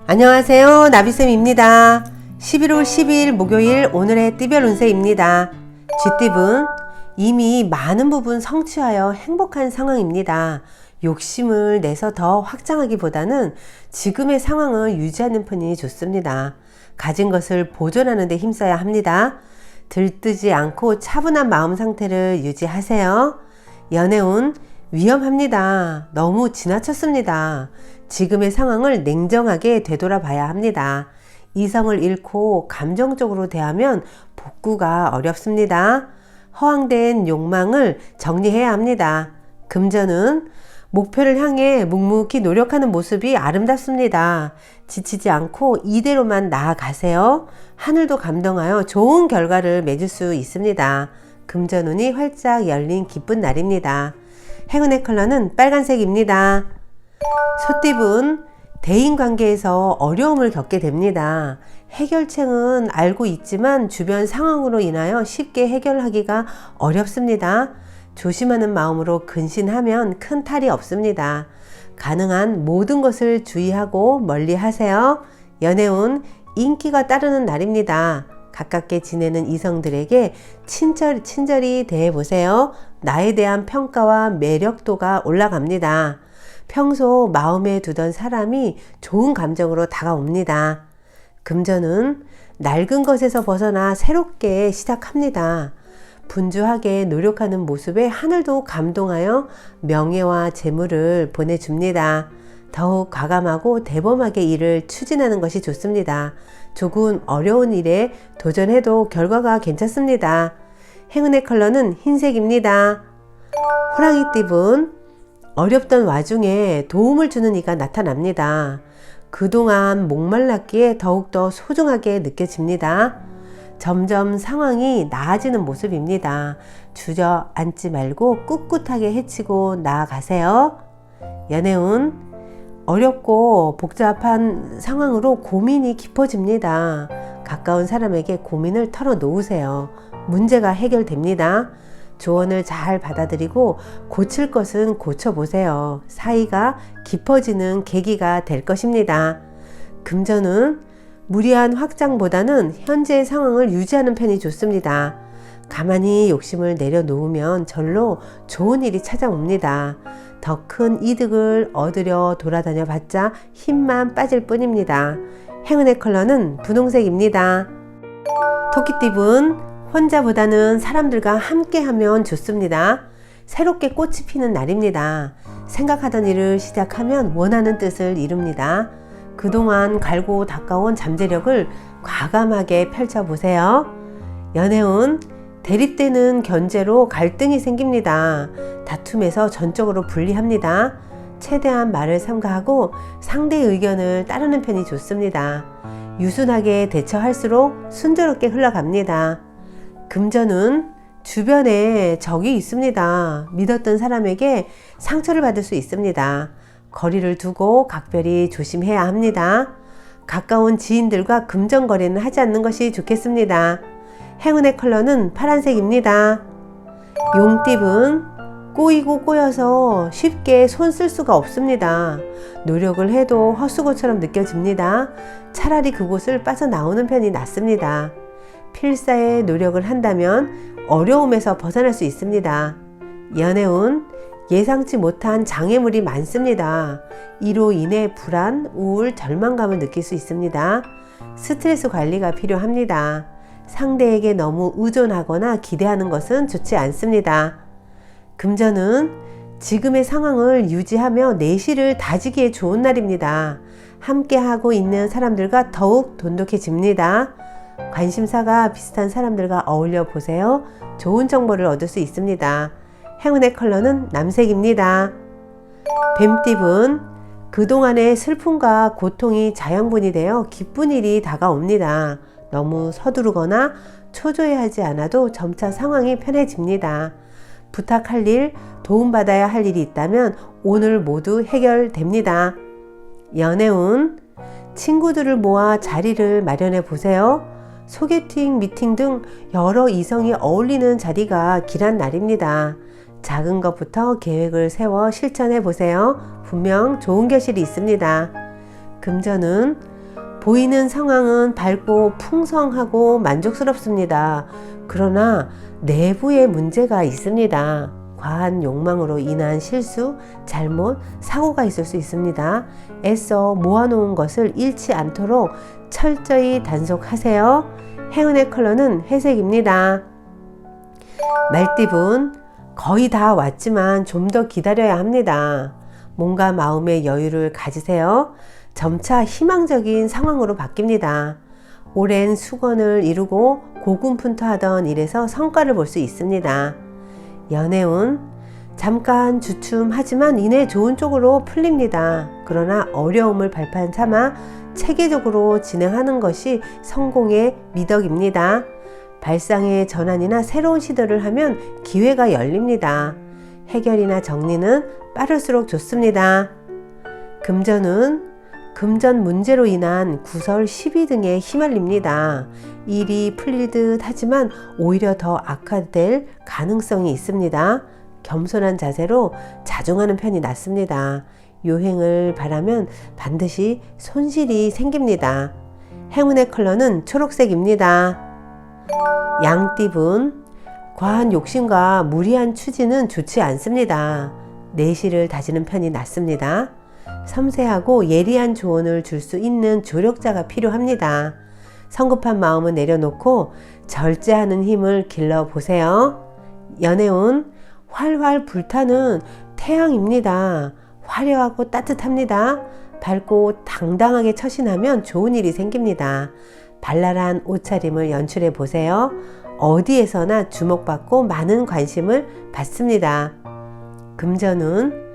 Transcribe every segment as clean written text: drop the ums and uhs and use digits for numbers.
안녕하세요, 나비쌤입니다. 11월 12일 목요일 오늘의 띠별 운세입니다. 쥐띠분 이미 많은 부분 성취하여 행복한 상황입니다. 욕심을 내서 더 확장하기보다는 지금의 상황을 유지하는 편이 좋습니다. 가진 것을 보존하는 데 힘써야 합니다. 들뜨지 않고 차분한 마음 상태를 유지하세요. 연애운 위험합니다. 너무 지나쳤습니다. 지금의 상황을 냉정하게 되돌아봐야 합니다. 이성을 잃고 감정적으로 대하면 복구가 어렵습니다. 허황된 욕망을 정리해야 합니다. 금전은 목표를 향해 묵묵히 노력하는 모습이 아름답습니다. 지치지 않고 이대로만 나아가세요. 하늘도 감동하여 좋은 결과를 맺을 수 있습니다. 금전운이 활짝 열린 기쁜 날입니다. 행운의 컬러는 빨간색입니다. 소띠분 대인관계에서 어려움을 겪게 됩니다. 해결책은 알고 있지만 주변 상황으로 인하여 쉽게 해결하기가 어렵습니다. 조심하는 마음으로 근신하면 큰 탈이 없습니다. 가능한 모든 것을 주의하고 멀리 하세요. 연애운 인기가 따르는 날입니다. 가깝게 지내는 이성들에게 친절히 대해보세요. 나에 대한 평가와 매력도가 올라갑니다. 평소 마음에 두던 사람이 좋은 감정으로 다가옵니다. 금전은 낡은 것에서 벗어나 새롭게 시작합니다. 분주하게 노력하는 모습에 하늘도 감동하여 명예와 재물을 보내줍니다. 더욱 과감하고 대범하게 일을 추진하는 것이 좋습니다. 조금 어려운 일에 도전해도 결과가 괜찮습니다. 행운의 컬러는 흰색입니다. 호랑이띠분 어렵던 와중에 도움을 주는 이가 나타납니다. 그동안 목말랐기에 더욱더 소중하게 느껴집니다. 점점 상황이 나아지는 모습입니다. 주저앉지 말고 꿋꿋하게 헤치고 나아가세요. 연애운 어렵고 복잡한 상황으로 고민이 깊어집니다. 가까운 사람에게 고민을 털어놓으세요. 문제가 해결됩니다. 조언을 잘 받아들이고 고칠 것은 고쳐보세요. 사이가 깊어지는 계기가 될 것입니다. 금전은 무리한 확장보다는 현재의 상황을 유지하는 편이 좋습니다. 가만히 욕심을 내려놓으면 절로 좋은 일이 찾아옵니다. 더 큰 이득을 얻으려 돌아다녀 봤자 힘만 빠질 뿐입니다. 행운의 컬러는 분홍색입니다. 토끼띠분 혼자보다는 사람들과 함께 하면 좋습니다. 새롭게 꽃이 피는 날입니다. 생각하던 일을 시작하면 원하는 뜻을 이룹니다. 그동안 갈고 닦아온 잠재력을 과감하게 펼쳐보세요. 연애운 대립되는 견제로 갈등이 생깁니다. 다툼에서 전적으로 분리합니다. 최대한 말을 삼가하고 상대의 의견을 따르는 편이 좋습니다. 유순하게 대처할수록 순조롭게 흘러갑니다. 금전은 주변에 적이 있습니다. 믿었던 사람에게 상처를 받을 수 있습니다. 거리를 두고 각별히 조심해야 합니다. 가까운 지인들과 금전 거래는 하지 않는 것이 좋겠습니다. 행운의 컬러는 파란색입니다. 용띠분 꼬이고 꼬여서 쉽게 손 쓸 수가 없습니다. 노력을 해도 헛수고처럼 느껴집니다. 차라리 그곳을 빠져나오는 편이 낫습니다. 필사의 노력을 한다면 어려움에서 벗어날 수 있습니다. 연애운 예상치 못한 장애물이 많습니다. 이로 인해 불안, 우울, 절망감을 느낄 수 있습니다. 스트레스 관리가 필요합니다. 상대에게 너무 의존하거나 기대하는 것은 좋지 않습니다. 금전은 지금의 상황을 유지하며 내실을 다지기에 좋은 날입니다. 함께하고 있는 사람들과 더욱 돈독해집니다. 관심사가 비슷한 사람들과 어울려 보세요. 좋은 정보를 얻을 수 있습니다. 행운의 컬러는 남색입니다. 뱀띠분 그동안의 슬픔과 고통이 자양분이 되어 기쁜 일이 다가옵니다. 너무 서두르거나 초조해하지 않아도 점차 상황이 편해집니다. 부탁할 일, 도움받아야 할 일이 있다면 오늘 모두 해결됩니다. 연애운 친구들을 모아 자리를 마련해 보세요. 소개팅, 미팅 등 여러 이성이 어울리는 자리가 길한 날입니다. 작은 것부터 계획을 세워 실천해 보세요. 분명 좋은 결실이 있습니다. 금전은 보이는 상황은 밝고 풍성하고 만족스럽습니다. 그러나 내부에 문제가 있습니다. 과한 욕망으로 인한 실수, 잘못, 사고가 있을 수 있습니다. 애써 모아놓은 것을 잃지 않도록 철저히 단속하세요. 행운의 컬러는 회색입니다. 말띠분, 거의 다 왔지만 좀 더 기다려야 합니다. 몸과 마음의 여유를 가지세요. 점차 희망적인 상황으로 바뀝니다. 오랜 수건을 이루고 고군분투하던 일에서 성과를 볼 수 있습니다. 연애운, 잠깐 주춤하지만 이내 좋은 쪽으로 풀립니다. 그러나 어려움을 발판 삼아 체계적으로 진행하는 것이 성공의 미덕입니다. 발상의 전환이나 새로운 시도를 하면 기회가 열립니다. 해결이나 정리는 빠를수록 좋습니다. 금전운, 금전 문제로 인한 구설, 시비 등에 휘말립니다. 일이 풀릴 듯 하지만 오히려 더 악화될 가능성이 있습니다. 겸손한 자세로 자중하는 편이 낫습니다. 요행을 바라면 반드시 손실이 생깁니다. 행운의 컬러는 초록색입니다. 양띠분, 과한 욕심과 무리한 추진은 좋지 않습니다. 내실을 다지는 편이 낫습니다. 섬세하고 예리한 조언을 줄 수 있는 조력자가 필요합니다. 성급한 마음은 내려놓고 절제하는 힘을 길러보세요. 연애운, 활활 불타는 태양입니다. 화려하고 따뜻합니다. 밝고 당당하게 처신하면 좋은 일이 생깁니다. 발랄한 옷차림을 연출해 보세요. 어디에서나 주목받고 많은 관심을 받습니다. 금전운,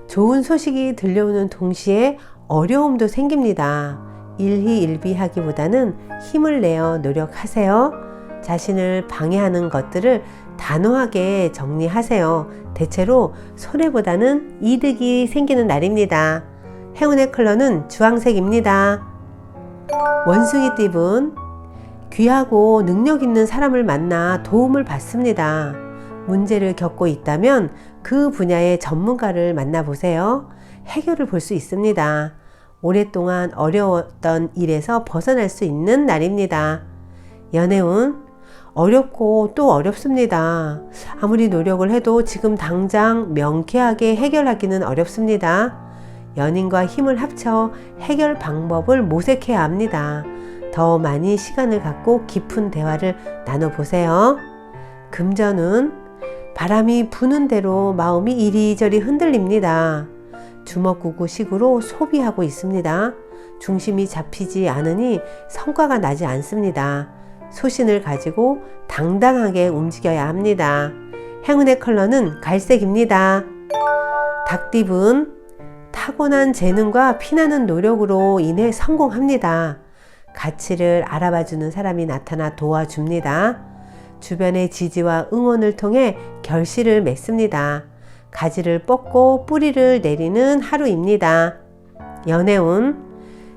좋은 소식이 들려오는 동시에 어려움도 생깁니다. 일희일비하기보다는 힘을 내어 노력하세요. 자신을 방해하는 것들을 단호하게 정리하세요. 대체로 손해보다는 이득이 생기는 날입니다. 행운의 컬러는 주황색입니다. 원숭이띠분, 귀하고 능력 있는 사람을 만나 도움을 받습니다. 문제를 겪고 있다면 그 분야의 전문가를 만나보세요. 해결을 볼 수 있습니다. 오랫동안 어려웠던 일에서 벗어날 수 있는 날입니다. 연애운, 어렵고 또 어렵습니다. 아무리 노력을 해도 지금 당장 명쾌하게 해결하기는 어렵습니다. 연인과 힘을 합쳐 해결 방법을 모색해야 합니다. 더 많이 시간을 갖고 깊은 대화를 나눠보세요. 금전운, 바람이 부는 대로 마음이 이리저리 흔들립니다. 주먹구구식으로 소비하고 있습니다. 중심이 잡히지 않으니 성과가 나지 않습니다. 소신을 가지고 당당하게 움직여야 합니다. 행운의 컬러는 갈색입니다. 닭띠분, 타고난 재능과 피나는 노력으로 인해 성공합니다. 가치를 알아봐주는 사람이 나타나 도와줍니다. 주변의 지지와 응원을 통해 결실을 맺습니다. 가지를 뻗고 뿌리를 내리는 하루입니다. 연애운,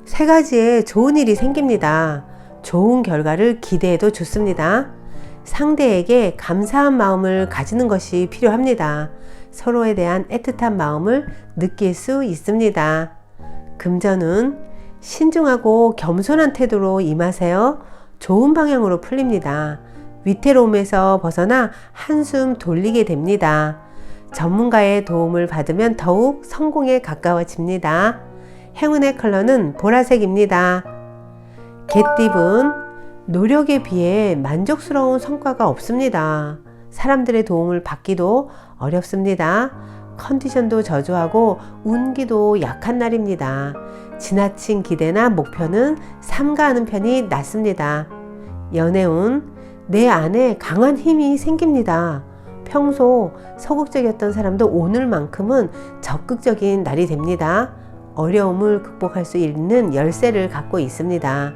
세 가지의 좋은 일이 생깁니다. 좋은 결과를 기대해도 좋습니다. 상대에게 감사한 마음을 가지는 것이 필요합니다. 서로에 대한 애틋한 마음을 느낄 수 있습니다. 금전운, 신중하고 겸손한 태도로 임하세요. 좋은 방향으로 풀립니다. 위태로움에서 벗어나 한숨 돌리게 됩니다. 전문가의 도움을 받으면 더욱 성공에 가까워집니다. 행운의 컬러는 보라색입니다. 개띠분, 노력에 비해 만족스러운 성과가 없습니다. 사람들의 도움을 받기도 어렵습니다. 컨디션도 저조하고 운기도 약한 날입니다. 지나친 기대나 목표는 삼가하는 편이 낫습니다. 연애운, 내 안에 강한 힘이 생깁니다. 평소 소극적이었던 사람도 오늘만큼은 적극적인 날이 됩니다. 어려움을 극복할 수 있는 열쇠를 갖고 있습니다.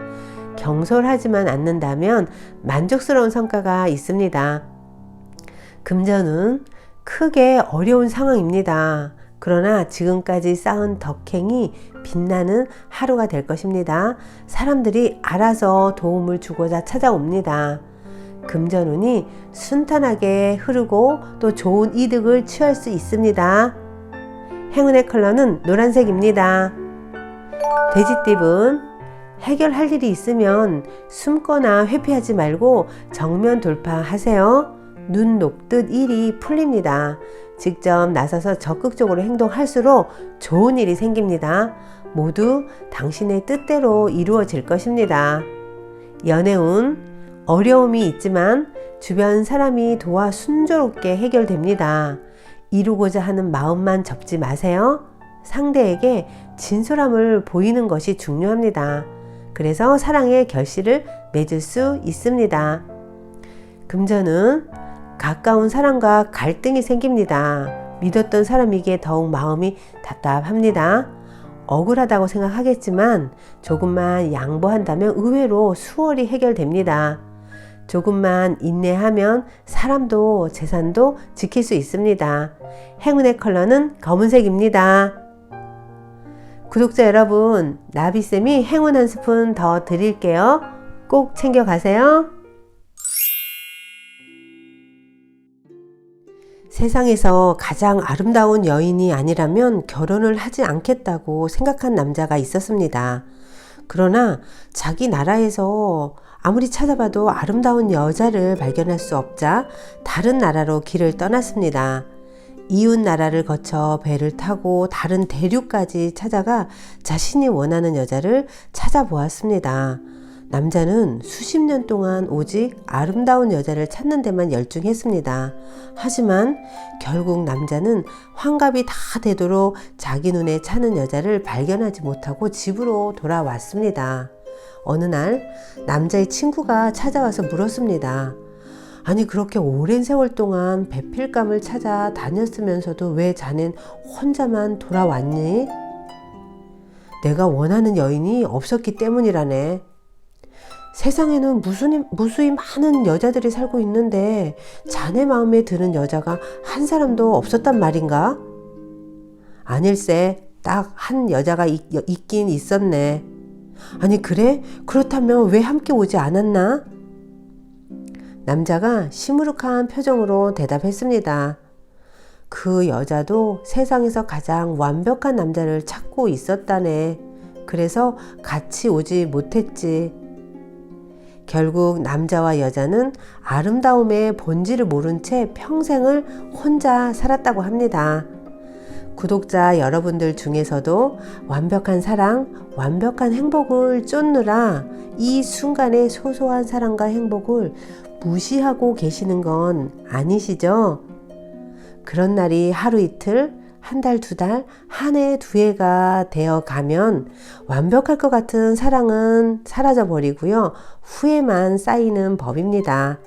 경솔하지만 않는다면 만족스러운 성과가 있습니다. 금전은 크게 어려운 상황입니다. 그러나 지금까지 쌓은 덕행이 빛나는 하루가 될 것입니다. 사람들이 알아서 도움을 주고자 찾아옵니다. 금전운이 순탄하게 흐르고 또 좋은 이득을 취할 수 있습니다. 행운의 컬러는 노란색입니다. 돼지띠분, 해결할 일이 있으면 숨거나 회피하지 말고 정면 돌파하세요. 눈 녹듯 일이 풀립니다. 직접 나서서 적극적으로 행동할수록 좋은 일이 생깁니다. 모두 당신의 뜻대로 이루어질 것입니다. 연애운, 어려움이 있지만 주변 사람이 도와 순조롭게 해결됩니다. 이루고자 하는 마음만 접지 마세요. 상대에게 진솔함을 보이는 것이 중요합니다. 그래서 사랑의 결실을 맺을 수 있습니다. 금전은 가까운 사람과 갈등이 생깁니다. 믿었던 사람에게 더욱 마음이 답답합니다. 억울하다고 생각하겠지만 조금만 양보한다면 의외로 수월히 해결됩니다. 조금만 인내하면 사람도 재산도 지킬 수 있습니다. 행운의 컬러는 검은색입니다. 구독자 여러분, 나비쌤이 행운 한 스푼 더 드릴게요. 꼭 챙겨가세요. 세상에서 가장 아름다운 여인이 아니라면 결혼을 하지 않겠다고 생각한 남자가 있었습니다. 그러나 자기 나라에서 아무리 찾아봐도 아름다운 여자를 발견할 수 없자 다른 나라로 길을 떠났습니다. 이웃 나라를 거쳐 배를 타고 다른 대륙까지 찾아가 자신이 원하는 여자를 찾아보았습니다. 남자는 수십 년 동안 오직 아름다운 여자를 찾는 데만 열중했습니다. 하지만 결국 남자는 환갑이 다 되도록 자기 눈에 차는 여자를 발견하지 못하고 집으로 돌아왔습니다. 어느 날 남자의 친구가 찾아와서 물었습니다. 아니, 그렇게 오랜 세월 동안 배필감을 찾아 다녔으면서도 왜 자넨 혼자만 돌아왔니? 내가 원하는 여인이 없었기 때문이라네. 세상에는 무수히 많은 여자들이 살고 있는데 자네 마음에 드는 여자가 한 사람도 없었단 말인가? 아닐세, 딱 한 여자가 있긴 있었네. 아니, 그래? 그렇다면 왜 함께 오지 않았나? 남자가 시무룩한 표정으로 대답했습니다. 그 여자도 세상에서 가장 완벽한 남자를 찾고 있었다네. 그래서 같이 오지 못했지. 결국 남자와 여자는 아름다움의 본질을 모른 채 평생을 혼자 살았다고 합니다. 구독자 여러분들 중에서도 완벽한 사랑, 완벽한 행복을 쫓느라 이 순간의 소소한 사랑과 행복을 무시하고 계시는 건 아니시죠? 그런 날이 하루 이틀, 한 달, 두 달, 한 해, 두 해가 되어 가면 완벽할 것 같은 사랑은 사라져 버리고요. 후회만 쌓이는 법입니다.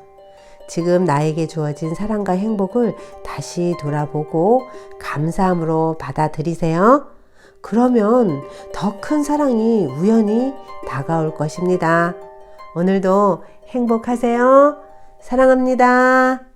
지금 나에게 주어진 사랑과 행복을 다시 돌아보고 감사함으로 받아들이세요. 그러면 더 큰 사랑이 우연히 다가올 것입니다. 오늘도 행복하세요. 사랑합니다.